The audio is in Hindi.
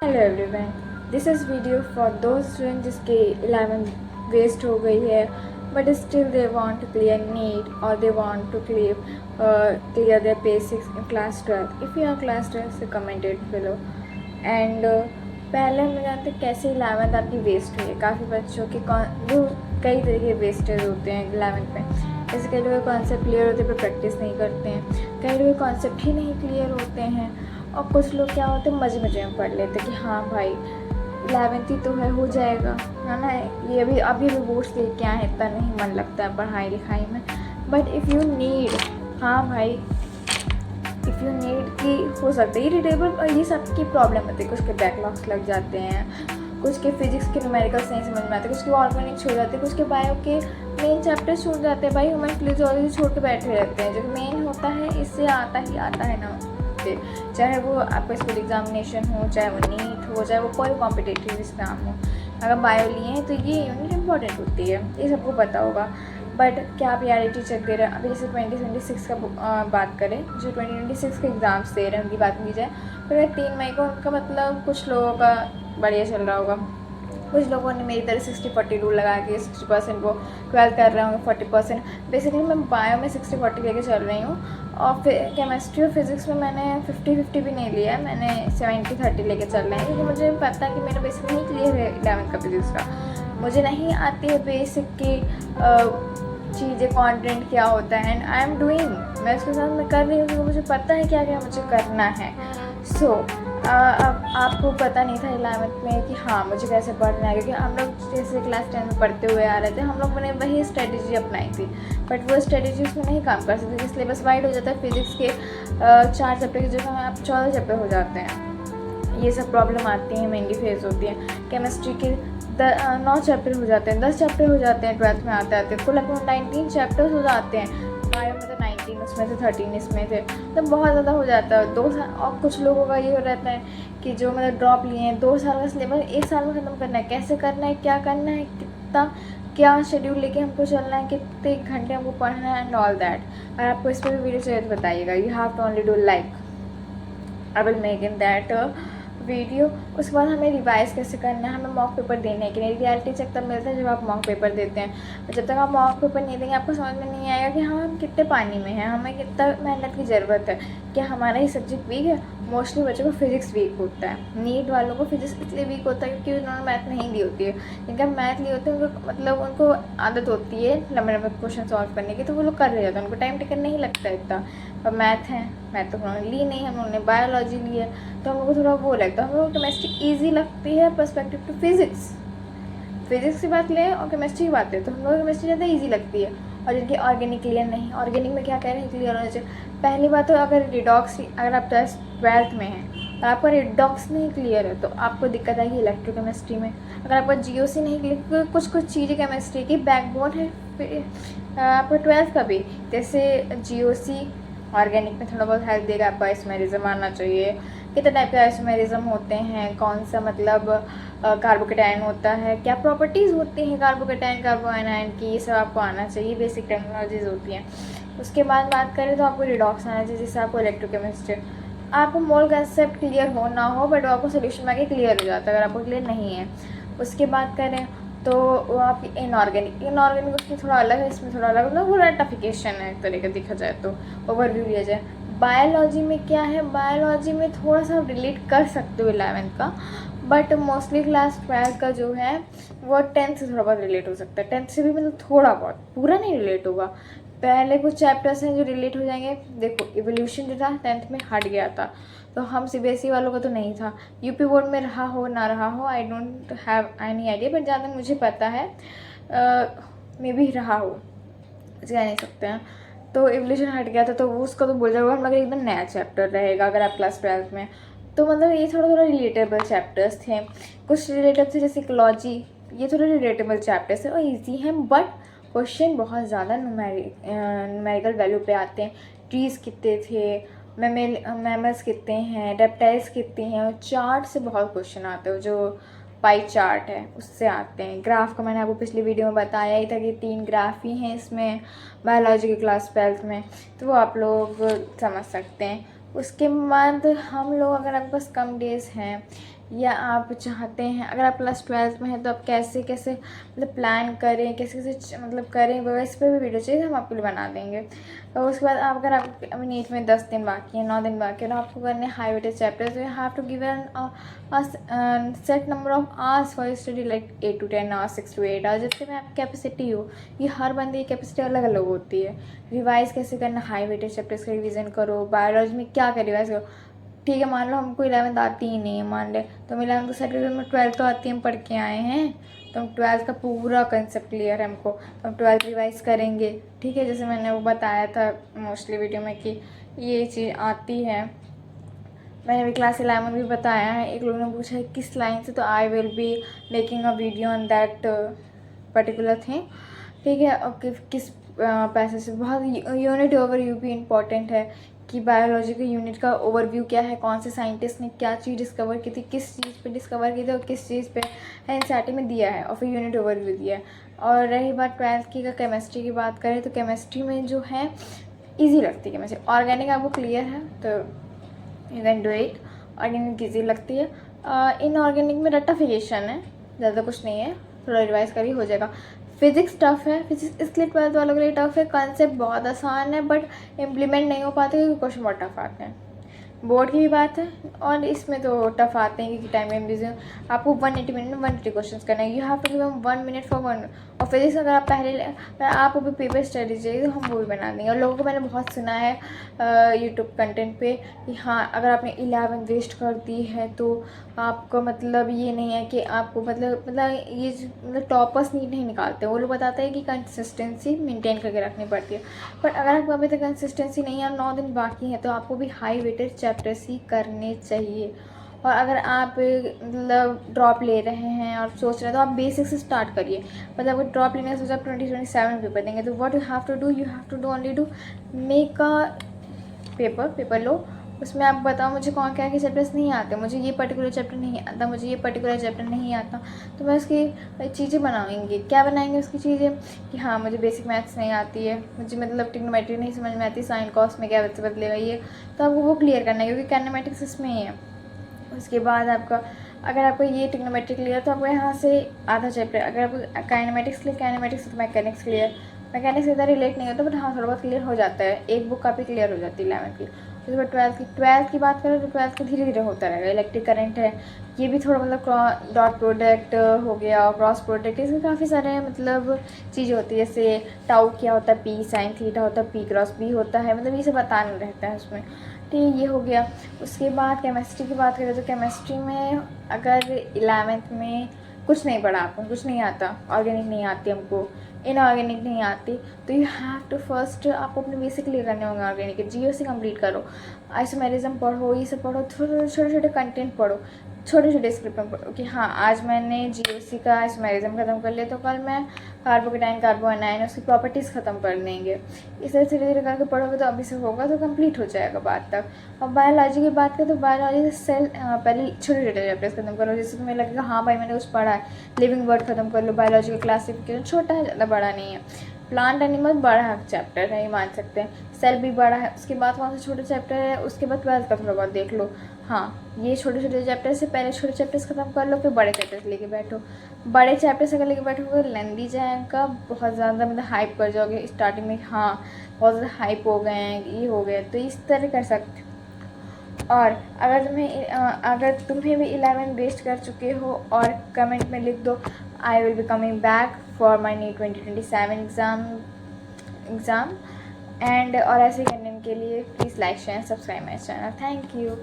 Hello everyone, this is video for those student जिसके 11 वेस्ट हो गई है but still they want to clear NEET और they want to clear their basics in class 12. If you are class 12 so comment it below. And पहले हम जानते हैं कैसे 11th आपकी वेस्ट हुई है. काफ़ी बच्चों के जो कई तरह के वेस्टेज होते हैं 11th में. जैसे कई लोग कॉन्सेप्ट क्लियर होते पर प्रैक्टिस नहीं करते हैं, कई लोग कॉन्सेप्ट ही नहीं क्लियर होते हैं, और कुछ लोग क्या होते हैं मज़े में पढ़ लेते हैं कि हाँ भाई 11th ही तो हो जाएगा, है ना. ये अभी बोर्ड्स दे क्या है, इतना नहीं मन लगता है पढ़ाई लिखाई में. बट इफ़ यू नीड, हाँ भाई इफ़ यू नीड कि हो सकता है इरिटेबल, और ये सबकी प्रॉब्लम होती है. कुछ के बैकलॉग्स लग जाते हैं, कुछ के फिजिक्स के न्यूमेरिकल्स नहीं समझ में आते, कुछ के ऑर्गेनिक छोड़ जाते हैं, कुछ के बायो के मेन चैप्टर छूट जाते हैं. भाई ह्यूमन फिजियोलॉजी छोड़ के बैठे रहते हैं. जो मेन होता है इससे आता है ना, चाहे वो आपका स्कूल एग्जामिनेशन हो, चाहे वो नीट हो, चाहे वो कोई कॉम्पिटिटिव एग्ज़ाम हो. अगर बायो लिए हैं तो ये यूनिट इम्पॉर्टेंट होती है, ये सबको पता होगा. बट क्या आप रियलिटी चेक दे रहे हैं. अभी जैसे 2026 का बात करें, जो 2026 के एग्ज़ाम्स दे रहे हैं उनकी बात की जाए तो 3 मई को उनका मतलब कुछ लोगों का बढ़िया चल रहा होगा. कुछ लोगों ने मेरी तरह 60-40 रूल लगा के 60% वो 12th कर रहे होंगे, 40%. बेसिकली मैं बायो में 60-40 लेके चल रही हूँ, और फिर केमिस्ट्री और फिज़िक्स में मैंने 50-50 भी नहीं लिया है, मैंने 70-30 लेके चल रहे हैं. क्योंकि मुझे पता है कि मेरा बेसिक नहीं क्लियर है 11th का फिज़िक्स का. मुझे नहीं आती है बेसिक की चीज़ें, कंटेंट क्या होता है. एंड आई एम डूइंग, मैं उसके साथ मैं कर रही हूँ क्योंकि मुझे पता है क्या क्या मुझे करना है. सो अब आपको पता नहीं था 11th में कि हाँ मुझे कैसे पढ़ना है, क्योंकि हम लोग जैसे क्लास 10 में पढ़ते हुए आ रहे थे, हम लोग ने वही स्ट्रेटजी अपनाई थी. बट वो स्ट्रेटजी उसमें नहीं काम कर सकते. सिलेबस वाइड हो जाता है. फिज़िक्स के 4 चैप्टर की जगह आप 14 चैप्टर हो जाते हैं. ये सब प्रॉब्लम आती है, मेनली फेस होती है. केमिस्ट्री के 9 चैप्टर हो जाते हैं, 10 चैप्टर हो जाते हैं 12th में आते आते. कुल अपने 19 चैप्टर्स हो जाते हैं. बायो में तो 19, उसमें से 13 इसमें थे, तो बहुत ज़्यादा हो जाता है. 2 साल. और कुछ लोगों का ये रहता है कि जो मतलब ड्रॉप लिए हैं, 2 साल का सिलेबस 1 साल में ख़त्म करना है. कैसे करना है, क्या करना है, कितना क्या शेड्यूल लेके हमको चलना है, कितने घंटे हमको पढ़ना है, एंड ऑल दैट. और आपको इस पर भी वीडियो चाहिए तो बताइएगा. You have to only do like, I will make in that video. उसके बाद हमें रिवाइज़ कैसे करना है, हमें मॉक पेपर देने हैं कि नहीं. रियलिटी चेक तब मिलता है जब आप मॉक पेपर देते हैं. जब तक आप मॉक पेपर नहीं देंगे आपको समझ में नहीं आएगा कि हाँ हम कितने पानी में हैं, हमें कितना मेहनत की ज़रूरत है. क्या हमारा ही सब्जेक्ट वीक है. मोस्टली बच्चों को फिज़िक्स वीक होता है. नीट वालों को फिज़िक्स इसलिए वीक होता है क्योंकि उन्होंने मैथ नहीं ली होती है. जिनका मैथ ली होती है उनको मतलब उनको आदत होती है लंबे लंबे क्वेश्चन सॉल्व करने की, तो वो लोग कर रहे जाते हैं, उनको टाइम टेकन नहीं लगता इतना. और मैथ तो उन्होंने ली नहीं, हम लोगों ने बायोलॉजी ली है, तो हम लोग को थोड़ा वो लगता है. हम लोग को केमिस्ट्री ईजी लगती है पर्सपेक्टिव टू फिज़िक्स. फिज़िक्स की बात लें और केमिस्ट्री की बात लें तो हम लोग को केमिस्ट्री ज़्यादा ईजी लगती है. और जिनकी ऑर्गेनिक क्लियर नहीं, ऑर्गेनिक में क्या कह रहे हैं क्लियर होना चाहिए. पहली बात तो अगर रिडॉक्स, अगर आप 12th में हैं और आपका रिडॉक्स नहीं क्लियर है तो आपको दिक्कत आएगी इलेक्ट्रोकेमिस्ट्री में. अगर आपका GOC नहीं क्लियर, कुछ चीज़ें केमिस्ट्री की बैकबोन है आपका 12th का भी, जैसे GOC ऑर्गेनिक में थोड़ा बहुत हेल्प देगा. आपका आइसोमेरिज्म आना चाहिए, कितने टाइप के आइसोमेरिज्म होते हैं, कौन सा मतलब कार्बोकेटायन होता है, क्या प्रॉपर्टीज़ होती हैं कार्बोकेटायन कार्बोएनायन की, ये सब आपको आना चाहिए. बेसिक टेक्नोलॉजीज़ होती हैं. उसके बाद बात करें तो आपको रिडॉक्स आना चाहिए, जिससे आपको इलेक्ट्रोकेमिस्ट्री, आपको मोल कंसेप्ट क्लियर हो ना हो बट आपको सोल्यूशन में क्लियर हो जाता है अगर आपको क्लियर नहीं है. उसके बाद करें तो वो आपकी इनऑर्गेनिक उसमें थोड़ा अलग है, इसमें थोड़ा अलग, मतलब पूरा टफिकेशन है एक तरीके देखा जाए तो, ओवरव्यू लिया जाए. बायोलॉजी में क्या है, बायोलॉजी में थोड़ा सा रिलेट कर सकते हो 11th का, बट मोस्टली क्लास 12 का जो है वो 10th से थोड़ा बहुत रिलेट हो सकता है. 10th से भी मतलब थोड़ा बहुत, पूरा नहीं रिलेट होगा. पहले कुछ चैप्टर्स हैं जो रिलेट हो जाएंगे. देखो इवोल्यूशन जो था 10th में हट गया था, तो हम CBSE वालों का तो नहीं था. यूपी बोर्ड में रहा हो ना रहा हो, I don't have any idea, but जहाँ तक मुझे पता है मे भी रहा हो, कह नहीं सकते हैं. तो इवोल्यूशन हट गया था तो उसका तो बोल जाएगा हम, अगर एकदम नया चैप्टर रहेगा अगर आप क्लास 12th में. तो मतलब ये थोड़ा थोड़ा रिलेटेबल चैप्टर्स थे. कुछ रिलेटेबल थे जैसे इकोलॉजी, ये थोड़े रिलेटेबल चैप्टर्स हैं और ईजी हैं, बट क्वेश्चन बहुत ज़्यादा न्यूमेरिकल वैल्यू पे आते हैं. ट्रीज़ कितने थे, मैमल्स कितने हैं, रेप्टाइल्स कितने हैं, और चार्ट से बहुत क्वेश्चन आते हैं. जो पाई चार्ट है उससे आते हैं. ग्राफ का मैंने आपको पिछली वीडियो में बताया ही था कि 3 ग्राफ ही हैं इसमें बायोलॉजी की क्लास 12th में, तो वो आप लोग समझ सकते हैं. उसके बाद हम लोग, अगर आपके पास कम डेज़ हैं या आप चाहते हैं, अगर आप क्लास 12th में हैं तो आप कैसे कैसे मतलब प्लान करें, कैसे कैसे मतलब करें, वो इस पर भी वीडियो चाहिए हम आपके लिए बना देंगे। और उसके बाद आप अगर आप अभी नीट में 10 दिन बाकी है, 9 दिन बाकी है, तो आपको करने high weightage chapters, you have to give an set number of hours for study, like 8 to 10 hours, 6 to 8 hours, जिससे में आपकी कैपेसिटी हो। ये हर बंदे की कैपेसिटी अलग अलग होती है। रिवाइज कैसे करना, हाई वेटेज चैप्टर्स का रिविजन करो। बायोलॉजी में क्या क्या रिवाइज करो, ठीक है मान लो हमको 11th आती ही नहीं है, मान ले तो हम 11th को सर्टिफिकेट में 12th तो आती है, हम पढ़ के आए हैं, तो हम 12th का पूरा कंसेप्ट क्लियर है हमको, तो हम 12th रिवाइज करेंगे। ठीक है, जैसे मैंने वो बताया था मोस्टली वीडियो में कि ये चीज़ आती है। मैंने भी क्लास 11 में भी बताया है। एक लोग ने पूछा है किस लाइन से, तो आई will be making a video on that particular thing. ठीक है, और किस पैसे से, बहुत यूनिट ओवरव्यू भी इम्पॉर्टेंट है कि बायोलॉजी के यूनिट का ओवरव्यू क्या है, कौन से साइंटिस्ट ने क्या चीज़ डिस्कवर की थी, किस चीज़ पे डिस्कवर की थी और किस चीज़ पे एनसीईआरटी में दिया है, और फिर यूनिट ओवरव्यू दिया है। और रही बात 12th की, केमिस्ट्री की बात करें तो केमिस्ट्री में जो है ईजी लगती है केमिस्ट्री। ऑर्गेनिक आपको क्लियर है तो you can do it, organic easy लगती है। इनऑर्गेनिक में रट्टाफिकेशन है, ज़्यादा कुछ नहीं है, थोड़ा रिवाइज करिए हो जाएगा। फिजिक्स टफ है, फिजिक्स इसलिए 12th वालों के लिए टफ है, कॉन्सेप्ट बहुत आसान है बट इम्प्लीमेंट नहीं हो पाते क्योंकि क्वेश्चन बहुत टफ आते हैं। बोर्ड की भी बात है, और इसमें तो टफ आते हैं क्योंकि टाइम में बिजी हो। आपको 180 मिनट में 180 क्वेश्चन करना है, you have to give 1 minute for 1। और फिजिक्स अगर आप अगर आप अभी पेपर स्टडी चाहिए तो हम वो भी बना देंगे। और लोगों को मैंने बहुत सुना है यूट्यूब कंटेंट पे कि हाँ अगर आपने 11 वेस्ट कर दी है तो आपको मतलब ये नहीं है कि आपको मतलब ये मतलब टॉपर्स नहीं निकालते, वो लोग बताते हैं कि कंसिस्टेंसी मेंटेन करके रखनी पड़ती है। बट अगर आपको अभी तक कंसिस्टेंसी नहीं है और 9 दिन बाकी है तो आपको भी हाई वेटेज चैप्टर्स ही करने चाहिए। और अगर आप मतलब ड्रॉप ले रहे हैं और सोच रहे हैं तो आप बेसिक से स्टार्ट करिए। मतलब अगर ड्रॉप लेने का सोचा आप 2027 पेपर देंगे तो what you have to do only to make a paper लो। उसमें आप बताओ मुझे कौन क्या चैप्टर्स नहीं आते, मुझे ये पर्टिकुलर चैप्टर नहीं आता, मुझे ये पर्टिकुलर चैप्टर नहीं आता, तो मैं उसकी चीज़ें बनाएंगे। क्या बनाएंगे उसकी चीज़ें कि हाँ मुझे बेसिक मैथ्स नहीं आती है, मुझे मतलब ट्रिग्नोमेट्री नहीं समझ में आती, साइन कॉस में क्या बदलेगा ये, तो आपको वो क्लियर करना है क्योंकि कैनेमेटिक्स इसमें ही है। उसके बाद आपका अगर आपको ये ट्रिग्नोमेट्री क्लियर तो आपको यहाँ से आधा चैप्टर, अगर आपको काइनेमेटिक्स क्लियर, काइनेमेटिक्स तो मैकेनिक्स क्लियर, मैकेनिक्स इधर रिलेट नहीं होता बट हाँ थोड़ा बहुत क्लियर हो जाता है, एक बुक काफ़ी क्लियर हो जाती है 11th की। उसके बाद 12th की बात करें तो 12th का धीरे धीरे होता रहेगा। इलेक्ट्रिक करंट है, ये भी थोड़ा मतलब डॉट प्रोडक्ट हो गया, क्रॉस प्रोडक्ट, इसमें काफ़ी सारे मतलब चीज़ें होती है, जैसे टाउ क्या होता है, पी साइन थीटा होता है, पी क्रॉस बी होता है, मतलब ये सब बताना रहता है उसमें। ठीक ये हो गया। उसके बाद केमिस्ट्री की बात करें तो केमिस्ट्री में अगर 11th में कुछ नहीं पढ़ा, आपको कुछ नहीं आता, ऑर्गेनिक नहीं आती हमको, इनऑर्गेनिक नहीं आती, तो यू हैव टू फर्स्ट आपको अपने बेसिक क्लियर करने होंगे। ऑर्गेनिक जीओसी कंप्लीट करो, आइसोमेरिज्म पढ़ो, ये सब पढ़ो, छोटे छोटे कंटेंट पढ़ो, छोटे छोटे स्क्रिप्ट में पढ़ो कि हाँ आज मैंने जीओसी का आइसोमेरिज्म खत्म कर लिया तो कल मैं कार्बोकेटाइन कार्बोएनाइन उसकी प्रॉपर्टीज़ ख़त्म कर देंगे। इस तरह धीरे धीरे करके पढ़ोगे तो अभी से होगा तो कंप्लीट हो जाएगा बाद तक। और बायोलॉजी की बात करें तो बायोलॉजी से सेल पहले छोटे छोटे चैप्टर्स खत्म करो, जिससे तुम्हें लगेगा हाँ भाई मैंने कुछ पढ़ा है। लिविंग वर्ड खत्म कर लो, बायोलॉजी का क्लासिफिकेशन छोटा है, ज़्यादा बड़ा नहीं है। प्लांट एनिमल बड़ा चैप्टर है, ये मान सकते हैं। सेल भी बड़ा है, उसके बाद कौन सा छोटा चैप्टर है, उसके बाद 12th का थोड़ा बहुत देख लो। हाँ ये छोटे छोटे चैप्टर से पहले छोटे चैप्टर्स खत्म कर लो, फिर बड़े चैप्टर्स लेके बैठो। बड़े चैप्टर्स अगर लेके बैठोगे लेंदी जाएगा, बहुत ज़्यादा मतलब हाइप कर जाओगे स्टार्टिंग में, हाँ बहुत ज़्यादा हाइप हो गए हैं, ये हो गया, तो इस तरह कर सकते। और अगर तुम्हें भी 11 वेस्ट कर चुके हो और कमेंट में लिख दो I will be coming back for my NEET 2027 exam and और ऐसे करने के लिए please like share subscribe my channel. Thank you.